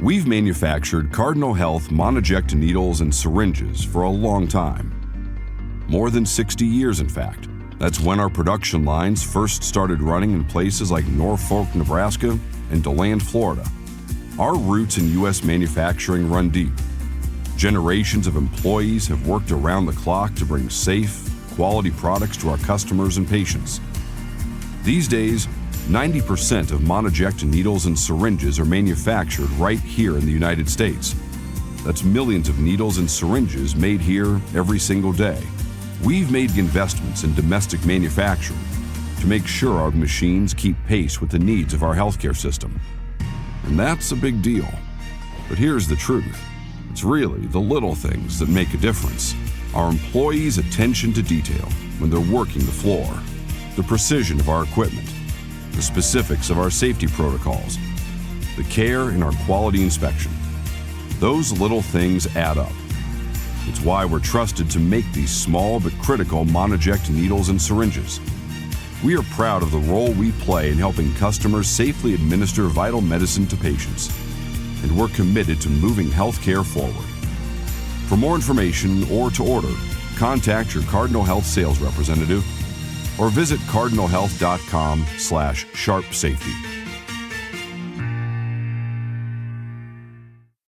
We've manufactured Cardinal Health Monoject Needles and Syringes for a long time. More than 60 years, in fact. That's when our production lines first started running in places like Norfolk, Nebraska, and DeLand, Florida. Our roots in U.S. manufacturing run deep. Generations of employees have worked around the clock to bring safe, quality products to our customers and patients. These days, 90% of Monoject Needles and Syringes are manufactured right here in the United States. That's millions of needles and syringes made here every single day. We've made investments in domestic manufacturing to make sure our machines keep pace with the needs of our healthcare system. And that's a big deal. But here's the truth. It's really the little things that make a difference. Our employees' attention to detail when they're working the floor, the precision of our equipment, the specifics of our safety protocols, the care in our quality inspection. Those little things add up. It's why we're trusted to make these small but critical Monoject needles and syringes. We are proud of the role we play in helping customers safely administer vital medicine to patients, and we're committed to moving healthcare forward. For more information or to order, contact your Cardinal Health sales representative or visit cardinalhealth.com/sharpsafety.